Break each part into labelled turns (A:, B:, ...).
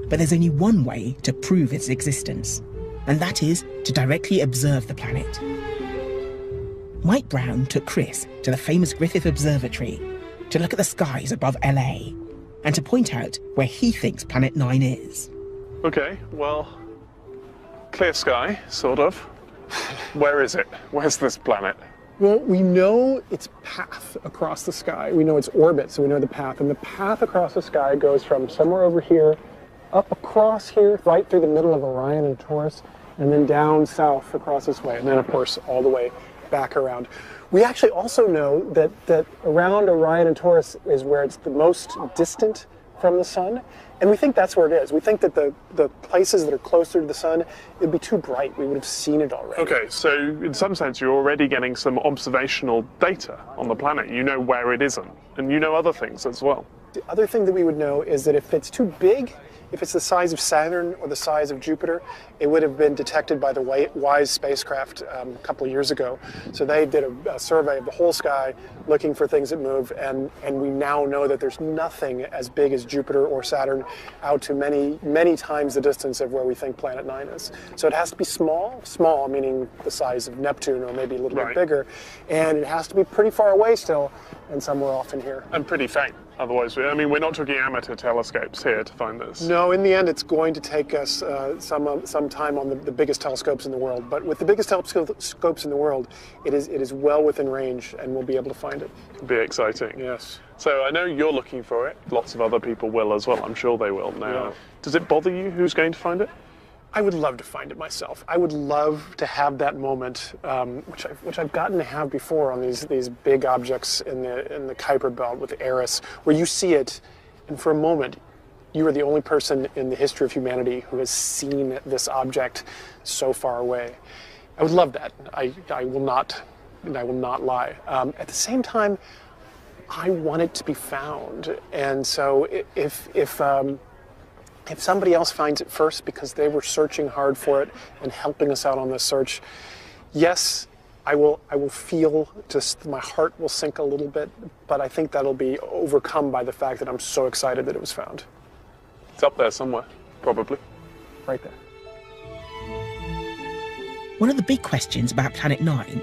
A: But there's only one way to prove its existence, and that is to directly observe the planet. Mike Brown took Chris to the famous Griffith Observatory to look at the skies above LA and to point out where he thinks Planet 9 is.
B: Okay, well, clear sky, sort of. Where is it? Where's this planet?
C: Well, we know its path across the sky. We know its orbit, so we know the path. And the path across the sky goes from somewhere over here, up across here, right through the middle of Orion and Taurus, and then down south across this way. And then, of course, all the way back around. We actually also know that around Orion and Taurus is where it's the most distant from the sun. And we think that's where it is. We think that the places that are closer to the sun, it'd be too bright. We would have seen it already.
B: Okay, so in some sense you're already getting some observational data on the planet. You know where it isn't, and you know other things as well.
C: The other thing that we would know is that if it's too big, if it's the size of Saturn or the size of Jupiter, it would have been detected by the WISE spacecraft a couple of years ago. So they did a survey of the whole sky looking for things that move, and we now know that there's nothing as big as Jupiter or Saturn out to many, many times the distance of where we think Planet 9 is. So it has to be small, meaning the size of Neptune or maybe a little bit bigger, and it has to be pretty far away still and somewhere off in here.
B: And pretty faint. Otherwise, I mean, we're not talking amateur telescopes here to find this.
C: No, in the end, it's going to take us some time on the biggest telescopes in the world. But with the biggest telescopes in the world, it is well within range, and we'll be able to find it.
B: It'll be exciting.
C: Yes.
B: So I know you're looking for it. Lots of other people will as well. I'm sure they will now. Yeah. Does it bother you who's going to find it?
C: I would love to find it myself. I would love to have that moment, which I've gotten to have before on these big objects in the Kuiper Belt with Eris, where you see it, and for a moment, you are the only person in the history of humanity who has seen this object so far away. I would love that. I will not lie. At the same time, I want it to be found, and so if somebody else finds it first because they were searching hard for it and helping us out on this search, yes, I will feel, just my heart will sink a little bit, but I think that'll be overcome by the fact that I'm so excited that it was found.
B: It's up there somewhere, probably.
C: Right there.
A: One of the big questions about Planet 9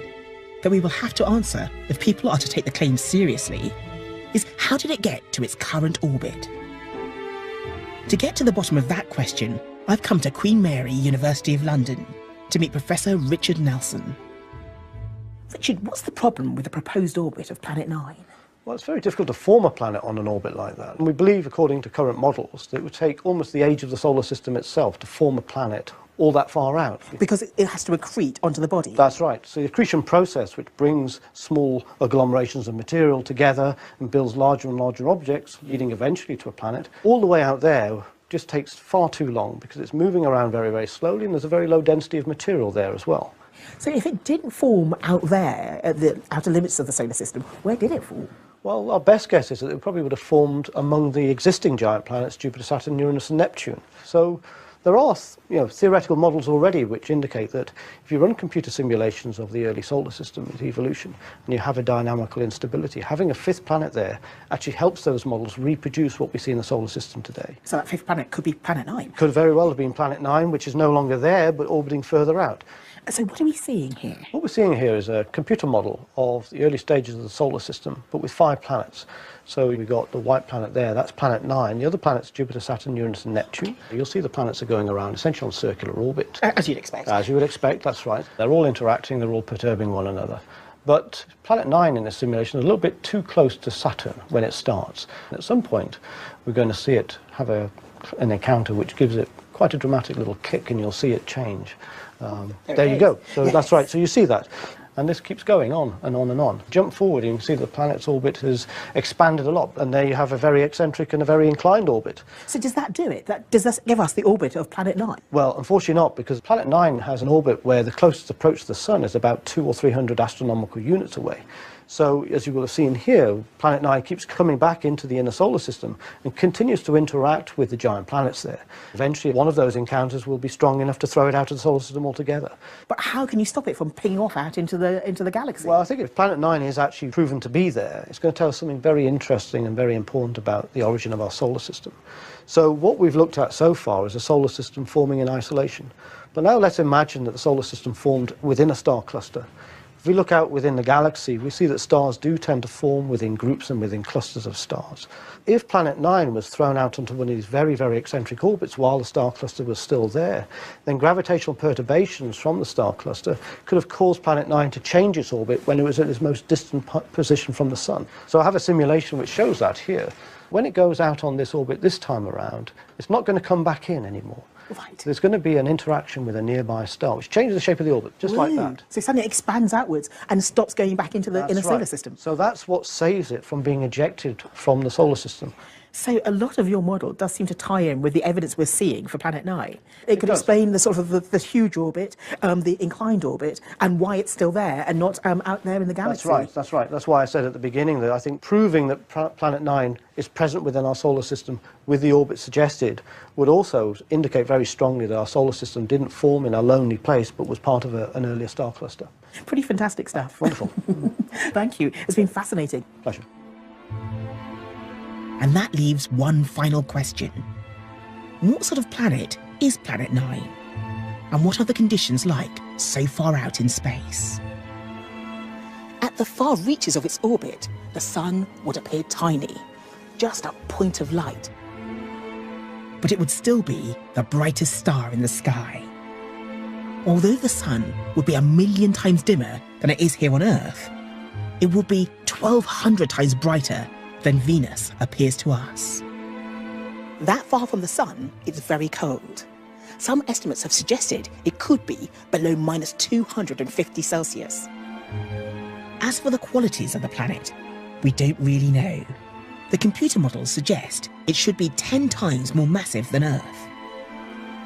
A: that we will have to answer if people are to take the claim seriously is, how did it get to its current orbit? To get to the bottom of that question, I've come to Queen Mary, University of London, to meet Professor Richard Nelson. Richard, what's the problem with the proposed orbit of Planet 9?
D: Well, it's very difficult to form a planet on an orbit like that. And we believe, according to current models, that it would take almost the age of the solar system itself to form a planet all that far out.
A: Because it has to accrete onto the body?
D: That's right. So the accretion process, which brings small agglomerations of material together and builds larger and larger objects, leading eventually to a planet, all the way out there just takes far too long because it's moving around very, very slowly, and there's a very low density of material there as well.
A: So if it didn't form out there, at the outer limits of the solar system, where did it form?
D: Well, our best guess is that it probably would have formed among the existing giant planets, Jupiter, Saturn, Uranus and Neptune. So there are theoretical models already which indicate that if you run computer simulations of the early solar system, its evolution, and you have a dynamical instability, having a fifth planet there actually helps those models reproduce what we see in the solar system today.
A: So that fifth planet could be Planet 9?
D: Could very well have been Planet 9, which is no longer there, but orbiting further out.
A: So what are we seeing here?
D: What we're seeing here is a computer model of the early stages of the solar system, but with 5 planets. So we've got the white planet there, that's Planet 9. The other planets, Jupiter, Saturn, Uranus and Neptune. You'll see the planets are going around essentially on circular orbit.
A: As you'd expect.
D: As you would expect, that's right. They're all interacting, they're all perturbing one another. But Planet 9 in this simulation is a little bit too close to Saturn when it starts. And at some point, we're going to see it have an encounter which gives it quite a dramatic little kick, and you'll see it change. There you go. So yes. That's right. So you see that. And this keeps going on and on and on. Jump forward, you can see the planet's orbit has expanded a lot, and there you have a very eccentric and a very inclined orbit.
A: So does that do it? Does that give us the orbit of Planet 9?
D: Well, unfortunately not, because Planet 9 has an orbit where the closest approach to the Sun is about 200 or 300 astronomical units away. So, as you will have seen here, Planet 9 keeps coming back into the inner solar system and continues to interact with the giant planets there. Eventually, one of those encounters will be strong enough to throw it out of the solar system altogether.
A: But how can you stop it from pinging off out into the galaxy?
D: Well, I think if Planet 9 is actually proven to be there, it's going to tell us something very interesting and very important about the origin of our solar system. So what we've looked at so far is a solar system forming in isolation. But now let's imagine that the solar system formed within a star cluster. If we look out within the galaxy, we see that stars do tend to form within groups and within clusters of stars. If Planet 9 was thrown out onto one of these very, very eccentric orbits while the star cluster was still there, then gravitational perturbations from the star cluster could have caused Planet 9 to change its orbit when it was at its most distant position from the Sun. So I have a simulation which shows that here. When it goes out on this orbit this time around, it's not going to come back in anymore.
A: Right.
D: There's going to be an interaction with a nearby star, which changes the shape of the orbit, just like that.
A: So suddenly it expands outwards and stops going back into the inner solar system.
D: So that's what saves it from being ejected from the solar system.
A: So a lot of your model does seem to tie in with the evidence we're seeing for Planet 9. It could
D: does.
A: explain the sort of the huge orbit, the inclined orbit, and why it's still there and not out there in the galaxy.
D: That's right. That's why I said at the beginning that I think proving that Planet 9 is present within our solar system with the orbit suggested would also indicate very strongly that our solar system didn't form in a lonely place but was part of an earlier star cluster.
A: Pretty fantastic stuff.
D: Wonderful.
A: Thank you. It's been fascinating.
D: Pleasure.
A: And that leaves one final question. What sort of planet is Planet 9? And what are the conditions like so far out in space? At the far reaches of its orbit, the Sun would appear tiny, just a point of light. But it would still be the brightest star in the sky. Although the Sun would be 1,000,000 times dimmer than it is here on Earth, it would be 1,200 times brighter than Venus appears to us. That far from the Sun, it's very cold. Some estimates have suggested it could be below -250 Celsius. As for the qualities of the planet, we don't really know. The computer models suggest it should be 10 times more massive than Earth.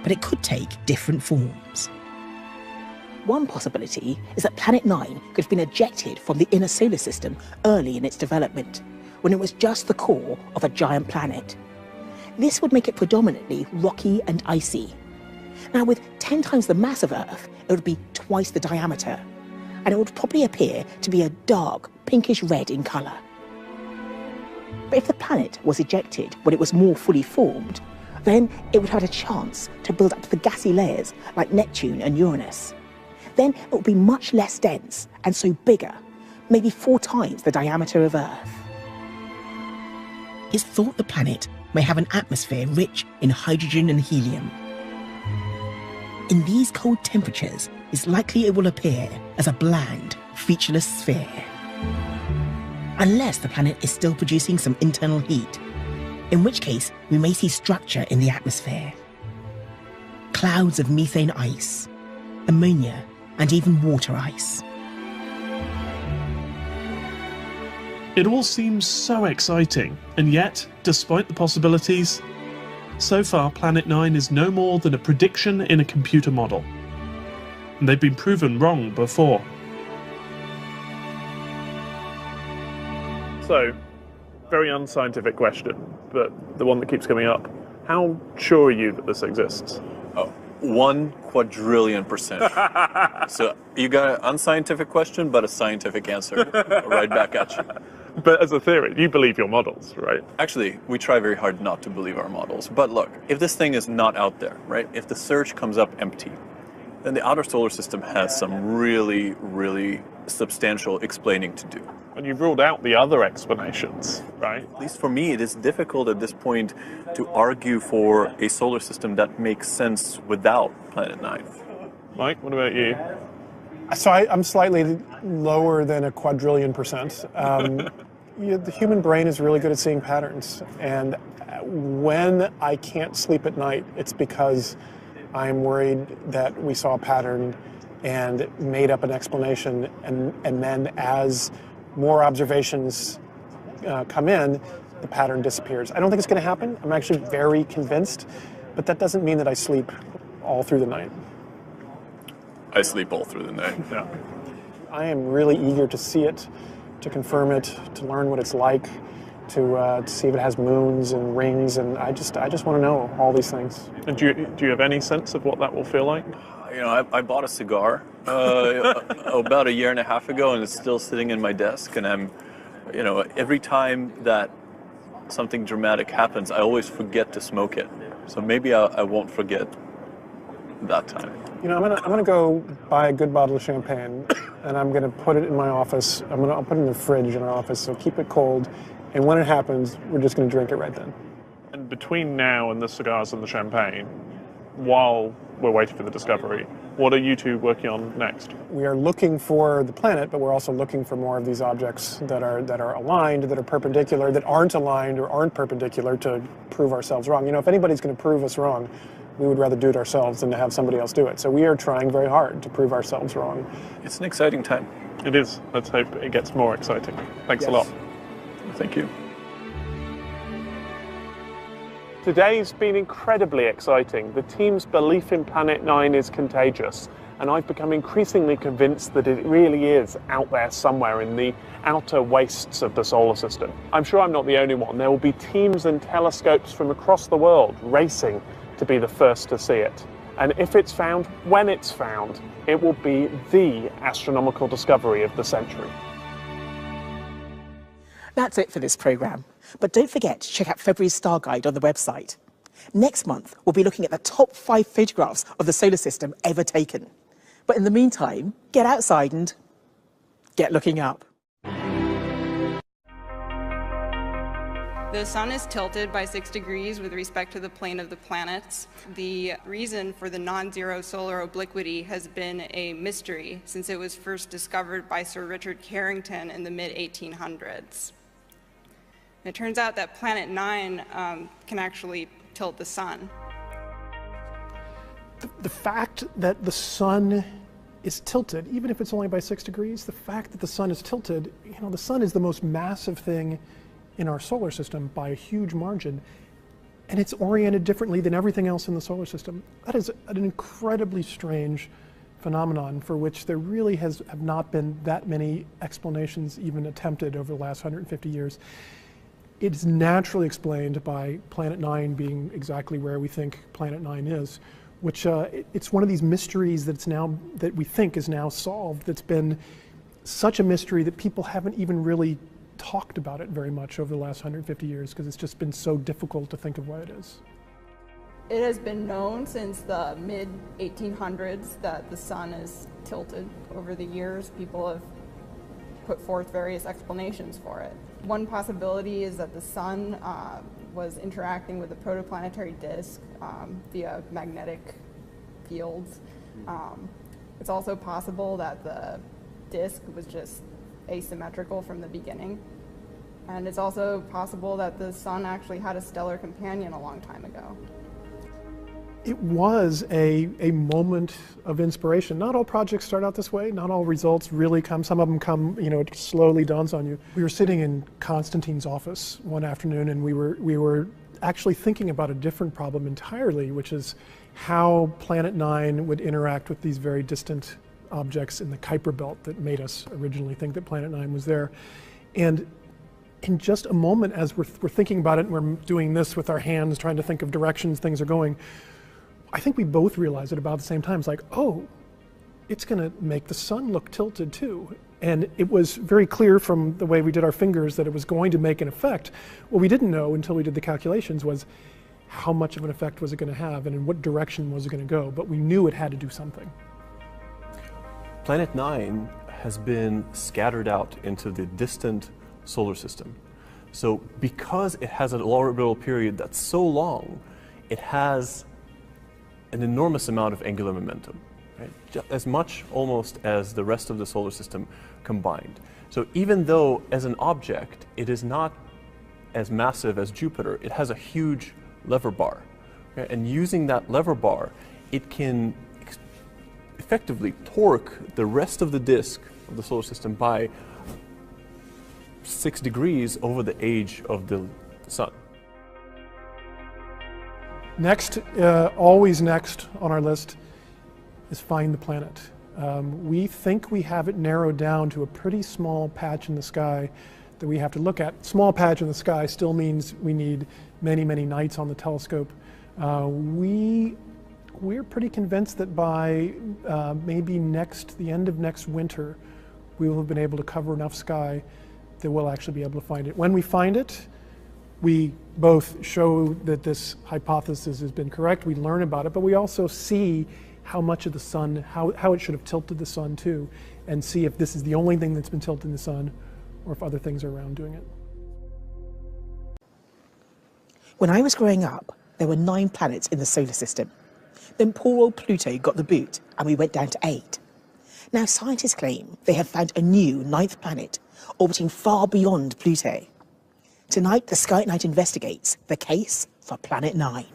A: But it could take different forms. One possibility is that Planet 9 could have been ejected from the inner solar system early in its development, when it was just the core of a giant planet. This would make it predominantly rocky and icy. Now, with 10 times the mass of Earth, it would be twice the diameter, and it would probably appear to be a dark pinkish red in colour. But if the planet was ejected when it was more fully formed, then it would have had a chance to build up to the gassy layers like Neptune and Uranus. Then it would be much less dense and so bigger, maybe 4 times the diameter of Earth. It's thought the planet may have an atmosphere rich in hydrogen and helium. In these cold temperatures, it's likely it will appear as a bland, featureless sphere. Unless the planet is still producing some internal heat, in which case we may see structure in the atmosphere. Clouds of methane ice, ammonia, and even water ice.
B: It all seems so exciting, and yet, despite the possibilities, so far Planet 9 is no more than a prediction in a computer model. And they've been proven wrong before. So, very unscientific question, but the one that keeps coming up. How sure are you that this exists?
E: Oh, 1 quadrillion%. So you got an unscientific question, but a scientific answer right back at you.
B: But as a theory, you believe your models, right?
E: Actually, we try very hard not to believe our models. But look, if this thing is not out there, right? If the search comes up empty, then the outer solar system has some really, really substantial explaining to do.
B: And you've ruled out the other explanations, right?
E: At least for me, it is difficult at this point to argue for a solar system that makes sense without Planet 9.
B: Mike, what about you?
C: So I'm slightly lower than a quadrillion%. The human brain is really good at seeing patterns. And when I can't sleep at night, it's because I'm worried that we saw a pattern and made up an explanation. And then as more observations come in, the pattern disappears. I don't think it's going to happen. I'm actually very convinced. But that doesn't mean that I sleep all through the night.
E: I sleep all through the night.
B: Yeah.
C: I am really eager to see it. to confirm it, to learn what it's like, to see if it has moons and rings, and I just want to know all these things.
B: And do you have any sense of what that will feel like?
E: You know, I bought a cigar about a year and a half ago, and it's still sitting in my desk. And I'm, you know, every time that something dramatic happens, I always forget to smoke it. So maybe I won't forget that time.
C: You know, I'm gonna go buy a good bottle of champagne, and I'm gonna put it in my office. I'll put it in the fridge in our office, so keep it cold. And when it happens, we're just gonna drink it right then.
B: And between now and the cigars and the champagne, while we're waiting for the discovery, what are you two working on next?
C: We are looking for the planet, but we're also looking for more of these objects that are aligned, that are perpendicular, that aren't aligned or aren't perpendicular, to prove ourselves wrong. You know, if anybody's going to prove us wrong, we would rather do it ourselves than to have somebody else do it. So we are trying very hard to prove ourselves wrong.
E: It's an exciting time.
B: It is. Let's hope it gets more exciting. Thanks a lot.
E: Thank you.
B: Today's been incredibly exciting. The team's belief in Planet 9 is contagious, and I've become increasingly convinced that it really is out there somewhere in the outer wastes of the solar system. I'm sure I'm not the only one. There will be teams and telescopes from across the world racing to be the first to see it. And if it's found, when it's found, it will be the astronomical discovery of the century.
A: That's it for this programme. But don't forget to check out February's Star Guide on the website. Next month, we'll be looking at the top 5 photographs of the solar system ever taken. But in the meantime, get outside and get looking up.
F: The sun is tilted by 6 degrees with respect to the plane of the planets. The reason for the non-zero solar obliquity has been a mystery since it was first discovered by Sir Richard Carrington in the mid-1800s. It turns out that Planet 9 can actually tilt the sun.
C: The fact that the sun is tilted, even if it's only by 6 degrees, the fact that the sun is tilted, you know, the sun is the most massive thing in our solar system by a huge margin, and it's oriented differently than everything else in the solar system. That is an incredibly strange phenomenon for which there really have not been that many explanations even attempted over the last 150 years. It's naturally explained by Planet 9 being exactly where we think Planet 9 is, which it's one of these mysteries that we think is now solved, that's been such a mystery that people haven't even really talked about it very much over the last 150 years because it's just been so difficult to think of what it is.
F: It has been known since the mid-1800s that the sun is tilted. Over the years, people have put forth various explanations for it. One possibility is that the sun was interacting with the protoplanetary disk via magnetic fields. It's also possible that the disk was just asymmetrical from the beginning. And it's also possible that the sun actually had a stellar companion a long time ago.
C: It was a moment of inspiration. Not all projects start out this way. Not all results really come. Some of them come, you know, it slowly dawns on you. We were sitting in Constantine's office one afternoon, and we were actually thinking about a different problem entirely, which is how Planet 9 would interact with these very distant objects in the Kuiper belt that made us originally think that Planet 9 was there. And in just a moment, as we're thinking about it, and we're doing this with our hands, trying to think of directions things are going, I think we both realized at about the same time. It's like, oh, it's going to make the sun look tilted too. And it was very clear from the way we did our fingers that it was going to make an effect. What we didn't know until we did the calculations was how much of an effect was it going to have and in what direction was it going to go. But we knew it had to do something.
G: Planet 9 has been scattered out into the distant solar system. So because it has an orbital period that's so long, it has an enormous amount of angular momentum, right? As much almost as the rest of the solar system combined. So even though as an object it is not as massive as Jupiter, it has a huge lever bar. Okay? And using that lever bar, it can effectively torque the rest of the disk of the solar system by 6 degrees over the age of the sun.
C: Next, always next on our list is find the planet. We think we have it narrowed down to a pretty small patch in the sky that we have to look at. Small patch in the sky still means we need many, many nights on the telescope. We're pretty convinced that by maybe the end of next winter, we will have been able to cover enough sky that we'll actually be able to find it. When we find it, we both show that this hypothesis has been correct, we learn about it, but we also see how much of the sun, how it should have tilted the sun too, and see if this is the only thing that's been tilting the sun or if other things are around doing it.
A: When I was growing up, there were 9 planets in the solar system. Then poor old Pluto got the boot and we went down to 8. Now scientists claim they have found a new 9th planet orbiting far beyond Pluto. Tonight, the Sky at Night investigates the case for Planet 9.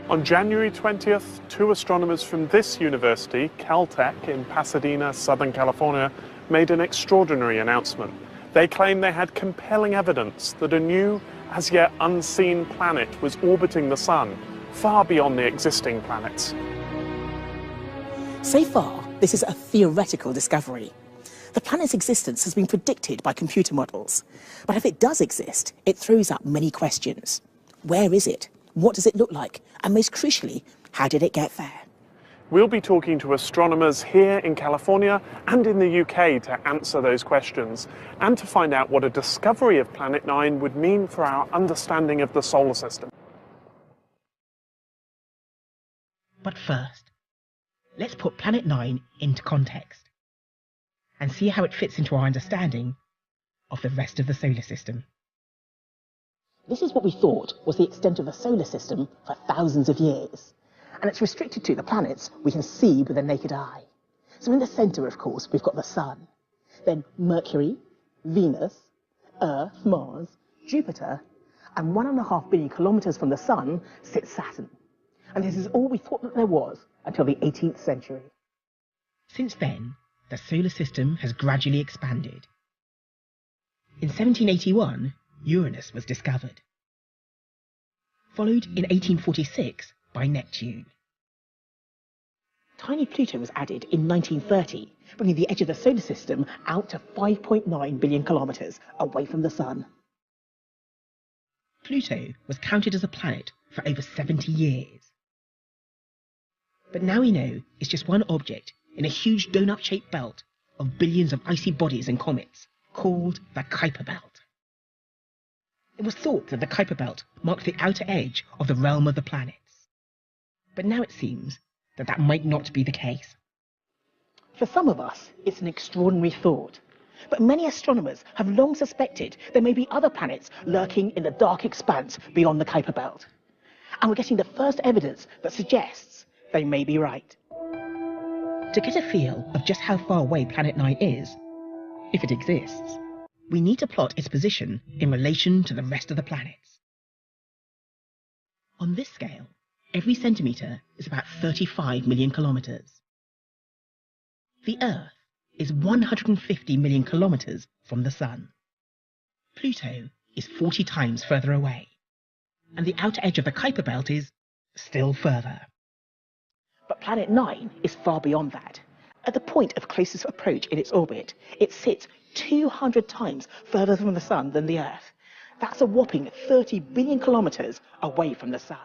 B: On January 20th, 2 astronomers from this university, Caltech in Pasadena, Southern California, made an extraordinary announcement. They claimed they had compelling evidence that a new, as yet unseen planet was orbiting the Sun, far beyond the existing planets.
A: So far, this is a theoretical discovery. The planet's existence has been predicted by computer models. But if it does exist, it throws up many questions. Where is it? What does it look like? And most crucially, how did it get there?
B: We'll be talking to astronomers here in California and in the UK to answer those questions and to find out what a discovery of Planet 9 would mean for our understanding of the solar system.
A: But first, let's put Planet 9 into context and see how it fits into our understanding of the rest of the solar system. This is what we thought was the extent of the solar system for thousands of years. And it's restricted to the planets we can see with the naked eye. So in the centre, of course, we've got the Sun. Then Mercury, Venus, Earth, Mars, Jupiter, and 1.5 billion kilometres from the Sun sits Saturn. And this is all we thought that there was until the 18th century. Since then, the solar system has gradually expanded. In 1781, Uranus was discovered, followed in 1846 by Neptune. Tiny Pluto was added in 1930, bringing the edge of the solar system out to 5.9 billion kilometres away from the Sun. Pluto was counted as a planet for over 70 years. But now we know it's just one object in a huge donut-shaped belt of billions of icy bodies and comets, called the Kuiper Belt. It was thought that the Kuiper Belt marked the outer edge of the realm of the planets. But now it seems that that might not be the case. For some of us, it's an extraordinary thought. But many astronomers have long suspected there may be other planets lurking in the dark expanse beyond the Kuiper Belt. And we're getting the first evidence that suggests they may be right. To get a feel of just how far away Planet 9 is, if it exists, we need to plot its position in relation to the rest of the planets. On this scale, every centimetre is about 35 million kilometres. The Earth is 150 million kilometres from the Sun. Pluto is 40 times further away, and the outer edge of the Kuiper Belt is still further. But Planet 9 is far beyond that. At the point of closest approach in its orbit, it sits 200 times further from the Sun than the Earth. That's a whopping 30 billion kilometres away from the Sun.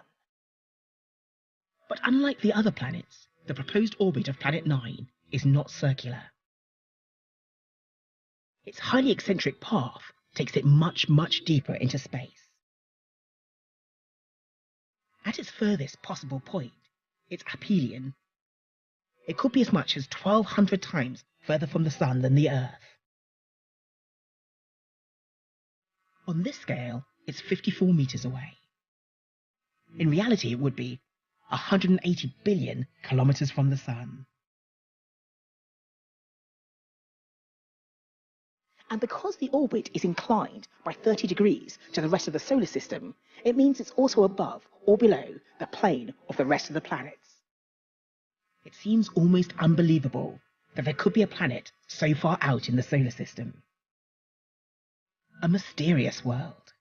A: But unlike the other planets, the proposed orbit of Planet 9 is not circular. Its highly eccentric path takes it much, much deeper into space. At its furthest possible point, its aphelion, it could be as much as 1,200 times further from the Sun than the Earth. On this scale, it's 54 metres away. In reality, it would be 180 billion kilometres from the Sun. And because the orbit is inclined by 30 degrees to the rest of the solar system, it means it's also above or below the plane of the rest of the planets. It seems almost unbelievable that there could be a planet so far out in the solar system. A mysterious world,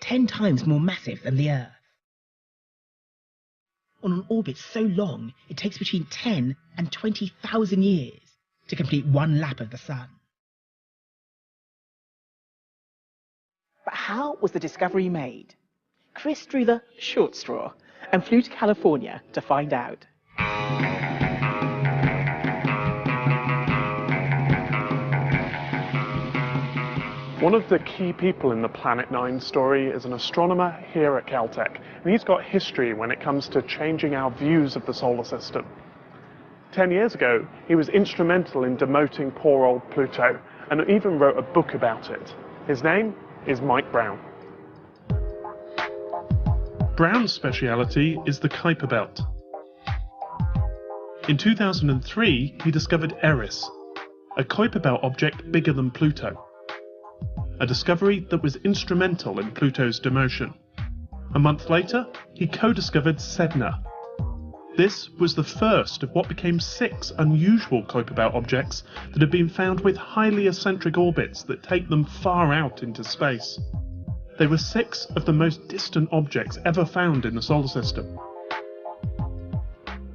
A: 10 times more massive than the Earth. On an orbit so long, it takes between 10 and 20,000 years to complete one lap of the Sun. But how was the discovery made? Chris drew the short straw and flew to California to find out.
B: One of the key people in the Planet 9 story is an astronomer here at Caltech, and he's got history when it comes to changing our views of the solar system. 10 years ago, he was instrumental in demoting poor old Pluto, and even wrote a book about it. His name is Mike Brown. Brown's speciality is the Kuiper Belt. In 2003, he discovered Eris, a Kuiper Belt object bigger than Pluto. A discovery that was instrumental in Pluto's demotion. A month later, he co-discovered Sedna. This was the first of what became 6 unusual Kuiper Belt objects that have been found with highly eccentric orbits that take them far out into space. They were 6 of the most distant objects ever found in the solar system.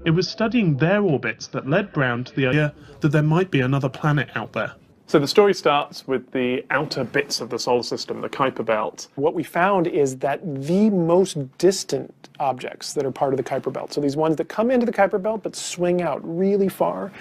B: It was studying their orbits that led Brown to the idea that there might be another planet out there. So the story starts with the outer bits of the solar system, the Kuiper Belt.
C: What we found is that the most distant objects that are part of the Kuiper Belt, so these ones that come into the Kuiper Belt but swing out really far,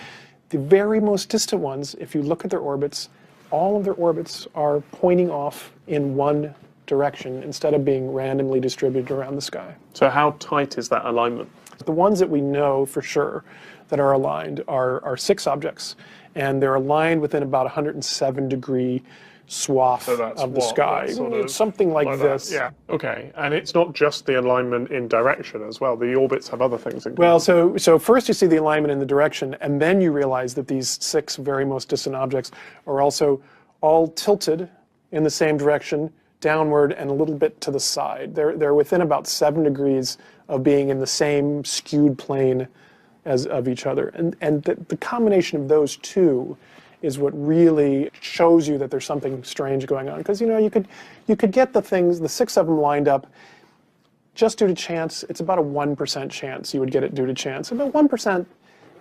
C: the very most distant ones, if you look at their orbits, all of their orbits are pointing off in one direction instead of being randomly distributed around the sky.
B: So how tight is that alignment?
C: The ones that we know for sure that are aligned are 6 objects, and they're aligned within about 107-degree swath of the sky. It's something like this.
B: Yeah, okay. And it's not just the alignment in direction as well. The orbits have other things in common.
C: Well, so first you see the alignment in the direction, and then you realize that these 6 very most distant objects are also all tilted in the same direction, downward and a little bit to the side. They're within about 7 degrees of being in the same skewed plane as of each other. And the combination of those two is what really shows you that there's something strange going on. Because, you know, you could get the 6 of them lined up just due to chance. It's about a 1% chance you would get it due to chance. About 1%,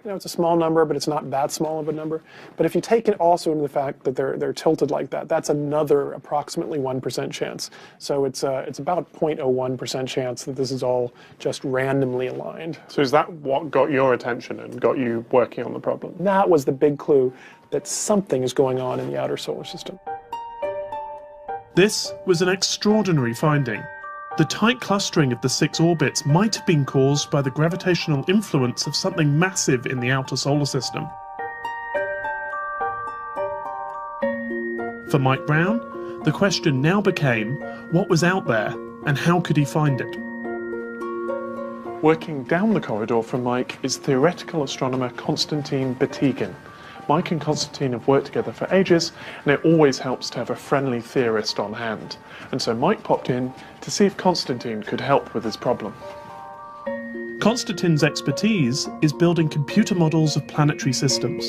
C: you know, it's a small number, but it's not that small of a number. But if you take it also into the fact that they're tilted like that, that's another approximately 1% chance. So it's about 0.01% chance that this is all just randomly aligned.
B: So is that what got your attention and got you working on the problem?
C: That was the big clue that something is going on in the outer solar system.
B: This was an extraordinary finding. The tight clustering of the 6 orbits might have been caused by the gravitational influence of something massive in the outer solar system. For Mike Brown, the question now became what was out there and how could he find it? Working down the corridor from Mike is theoretical astronomer Konstantin Batygin. Mike and Konstantin have worked together for ages, and it always helps to have a friendly theorist on hand. And so Mike popped in to see if Konstantin could help with his problem. Konstantin's expertise is building computer models of planetary systems.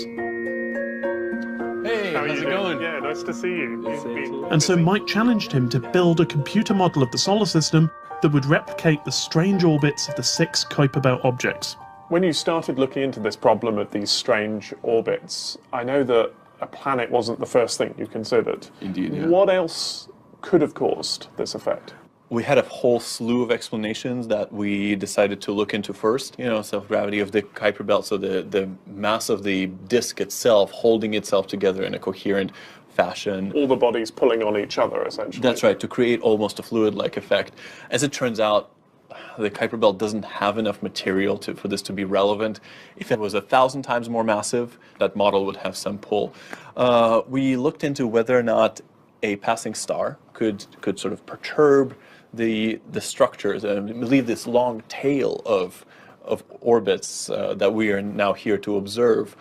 H: Hey, how's it going?
B: Yeah, nice to see you.
H: And
B: so Mike challenged him to build a computer model of the solar system that would replicate the strange orbits of the 6 Kuiper Belt objects. When you started looking into this problem of these strange orbits, I know that a planet wasn't the first thing you considered.
H: Indeed, yeah.
B: What else could have caused this effect?
E: We had a whole slew of explanations that we decided to look into first. You know, self-gravity of the Kuiper Belt, so the mass of the disk itself holding itself together in a coherent fashion.
B: All the bodies pulling on each other, essentially.
E: That's right, to create almost a fluid-like effect. As it turns out, the Kuiper Belt doesn't have enough material for this to be relevant. If it was 1,000 times more massive, that model would have some pull. We looked into whether or not a passing star could sort of perturb the structures and leave this long tail of orbits that we are now here to observe.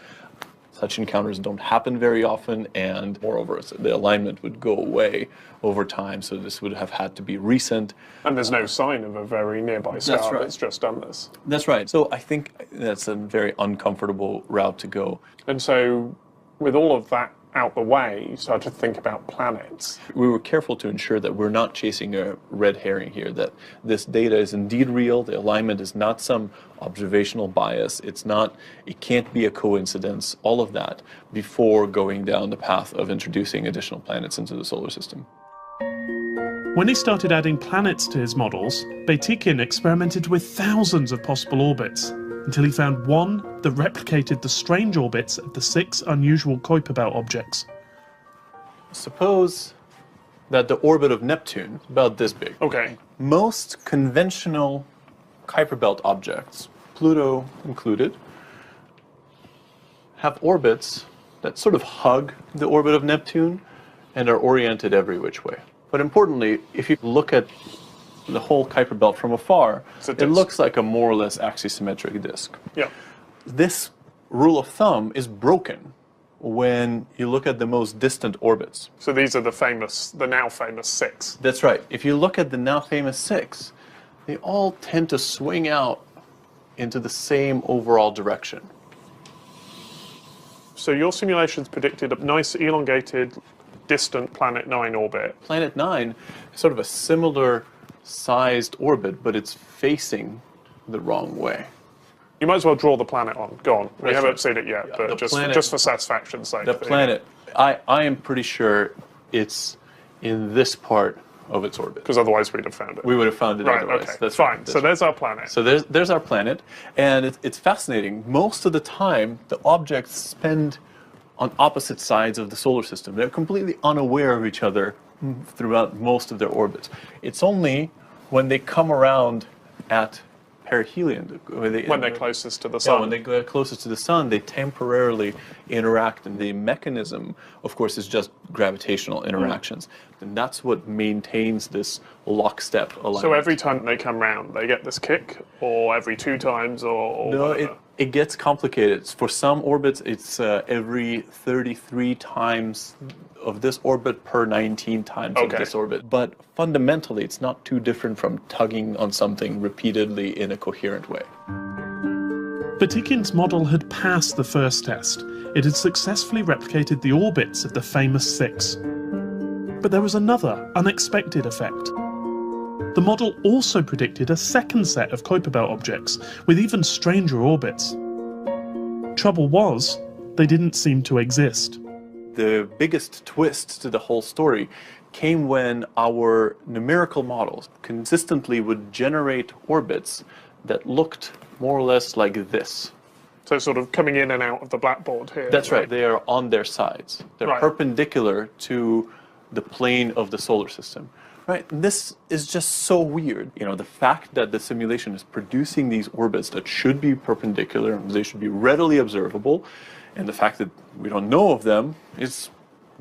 E: such encounters don't happen very often, and moreover, the alignment would go away over time, so this would have had to be recent.
C: And there's no sign of a very nearby star that's just done this.
E: That's right. So I think that's a very uncomfortable route to go.
C: And so, with all of that out the way, you start to think about planets.
E: We were careful to ensure that we're not chasing a red herring here, that this data is indeed real, the alignment is not some observational bias, it can't be a coincidence, all of that, before going down the path of introducing additional planets into the solar system.
B: When he started adding planets to his models, Batikin experimented with thousands of possible orbits, until he found one that replicated the strange orbits of the 6 unusual Kuiper Belt objects.
E: Suppose that the orbit of Neptune is about this big.
C: Okay.
E: Most conventional Kuiper Belt objects, Pluto included, have orbits that sort of hug the orbit of Neptune and are oriented every which way. But importantly, if you look at the whole Kuiper Belt from afar, it looks like a more or less axisymmetric disk.
C: Yeah.
E: This rule of thumb is broken when you look at the most distant orbits.
C: So these are the now famous 6.
E: That's right. If you look at the now famous 6, they all tend to swing out into the same overall direction.
C: So your simulations predicted a nice elongated, distant Planet 9 orbit.
E: Planet 9 is sort of a similar sized orbit, but it's facing the wrong way.
C: You might as well draw the planet on. Go on. We
E: That's
C: haven't
E: right.
C: seen it yet,
E: Yeah,
C: but just for satisfaction's sake.
E: The planet, I am pretty sure it's in this part of its orbit.
C: Because otherwise we'd have found it.
E: We would have found it
C: Right,
E: otherwise.
C: okay.
E: That's
C: fine.
E: right.
C: So there's our planet.
E: So there's our planet, and it's fascinating. Most of the time, the objects spend on opposite sides of the solar system. They're completely unaware of each other throughout most of their orbits. It's only when they come around at perihelion,
C: when they're closest to the sun.
E: Yeah, when they go closest to the sun, they temporarily interact, and the mechanism, of course, is just gravitational interactions. And that's what maintains this lockstep alignment.
C: So every time they come round, they get this kick, or every 2 times, or
E: no,
C: whatever?
E: it gets complicated. For some orbits, it's every 33 times of this orbit per 19 times of this orbit. But fundamentally, it's not too different from tugging on something repeatedly in a coherent way.
B: Batikin's model had passed the first test. It had successfully replicated the orbits of the famous 6. But there was another unexpected effect. The model also predicted a second set of Kuiper Belt objects with even stranger orbits. Trouble was, they didn't seem to exist.
E: The biggest twist to the whole story came when our numerical models consistently would generate orbits that looked more or less like this.
C: So sort of coming in and out of the blackboard here.
E: That's right. They are on their sides. They're perpendicular to the plane of the solar system. Right? This is just so weird. You know, the fact that the simulation is producing these orbits that should be perpendicular, they should be readily observable, and the fact that we don't know of them is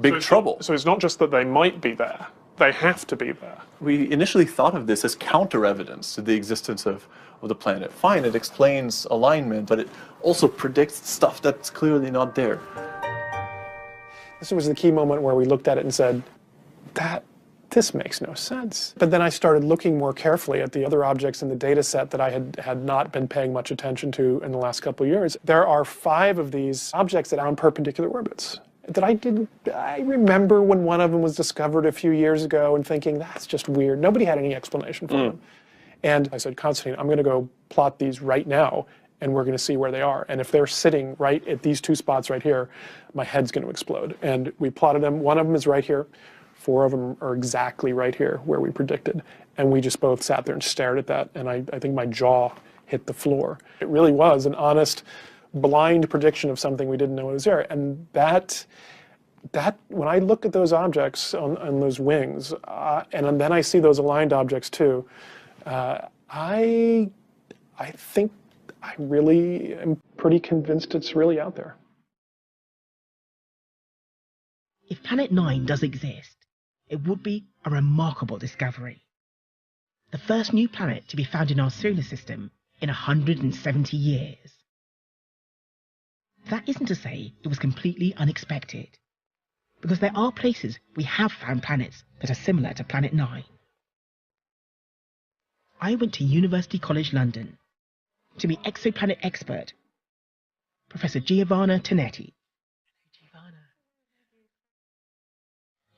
E: big trouble.
C: So it's not just that they might be there, they have to be there.
E: We initially thought of this as counter-evidence to the existence of the planet. Fine, it explains alignment, but it also predicts stuff that's clearly not there.
C: This was the key moment where we looked at it and said, this makes no sense. But then I started looking more carefully at the other objects in the data set that I had not been paying much attention to in the last couple of years. There are 5 of these objects that are on perpendicular orbits that I remember when one of them was discovered a few years ago and thinking, that's just weird. Nobody had any explanation for them. And I said, Constantine, I'm going to go plot these right now, and we're going to see where they are. And if they're sitting right at these 2 spots right here, my head's going to explode. And we plotted them. One of them is right here. 4 of them are exactly right here where we predicted. And we just both sat there and stared at that, and I think my jaw hit the floor. It really was an honest, blind prediction of something we didn't know was there. And that when I look at those objects on those wings, and then I see those aligned objects too, I think I really am pretty convinced it's really out there.
A: If Planet 9 does exist, it would be a remarkable discovery. The first new planet to be found in our solar system in 170 years. that isn't to say it was completely unexpected, because there are places we have found planets that are similar to Planet 9. I went to University College London to meet exoplanet expert Professor Giovanna Tonetti.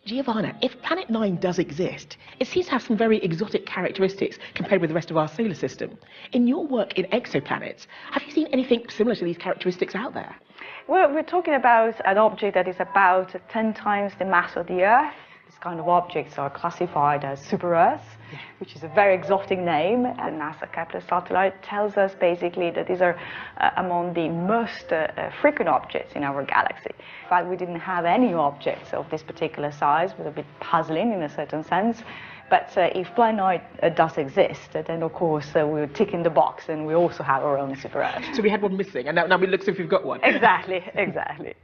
A: Giovanna, if Planet 9 does exist, it seems to have some very exotic characteristics compared with the rest of our solar system. In your work in exoplanets, have you seen anything similar to these characteristics out there?
H: Well, we're talking about an object that is about 10 times the mass of the Earth. These kind of objects are classified as super-Earths, which is a very exotic name. And NASA Kepler satellite tells us basically that these are among the most frequent objects in our galaxy. In fact, we didn't have any objects of this particular size. It was a bit puzzling in a certain sense. But if Planet 9 does exist, then of course we're ticking the box, and we also have our own super-Earth.
A: So we had one missing, and now we look as if we've got one.
H: Exactly, exactly.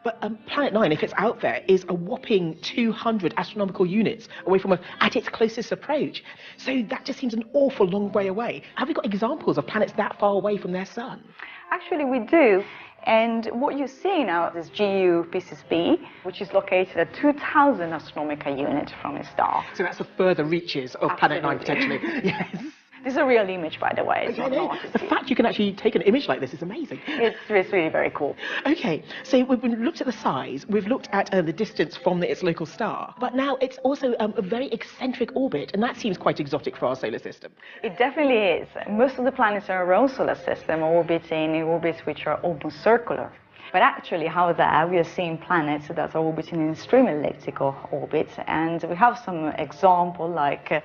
A: But Planet 9, if it's out there, is a whopping 200 astronomical units away from us at its closest approach. So that just seems an awful long way away. Have we got examples of planets that far away from their sun?
H: Actually, we do. And what you see now is GU Piscis b, which is located at 2,000 astronomical units from its star.
A: So that's the further reaches of Planet 9, potentially. Yes.
H: This is a real image, by the way. It's
A: the fact you can actually take an image like this is amazing.
H: It's really very cool.
A: Okay, so we've looked at the size, we've looked at the distance from its local star, but now it's also a very eccentric orbit, and that seems quite exotic for our solar system.
H: It definitely is. Most of the planets in our own solar system are orbiting in orbits which are almost circular. But actually, however, we are seeing planets that are orbiting in extreme elliptical orbits, and we have some example like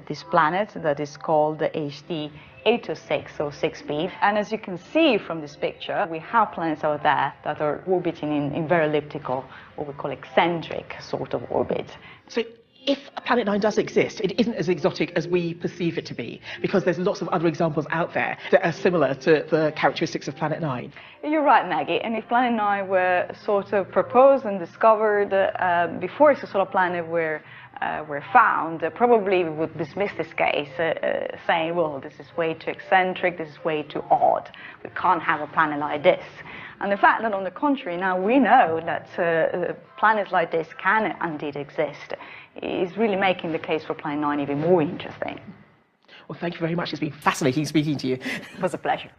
H: this planet that is called HD 806 or 6b. And as you can see from this picture, we have planets out there that are orbiting in very elliptical, what we call eccentric sort of orbit.
A: So if Planet 9 does exist, it isn't as exotic as we perceive it to be, because there's lots of other examples out there that are similar to the characteristics of Planet 9.
H: You're right, Maggie. And if Planet 9 were sort of proposed and discovered before exosolar planet were found, probably we would dismiss this case, saying, well, this is way too eccentric, this is way too odd. We can't have a planet like this. And the fact that, on the contrary, now we know that planets like this can indeed exist is really making the case for Planet 9 even more interesting.
A: Well, thank you very much. It's been fascinating speaking to you.
H: It was a pleasure.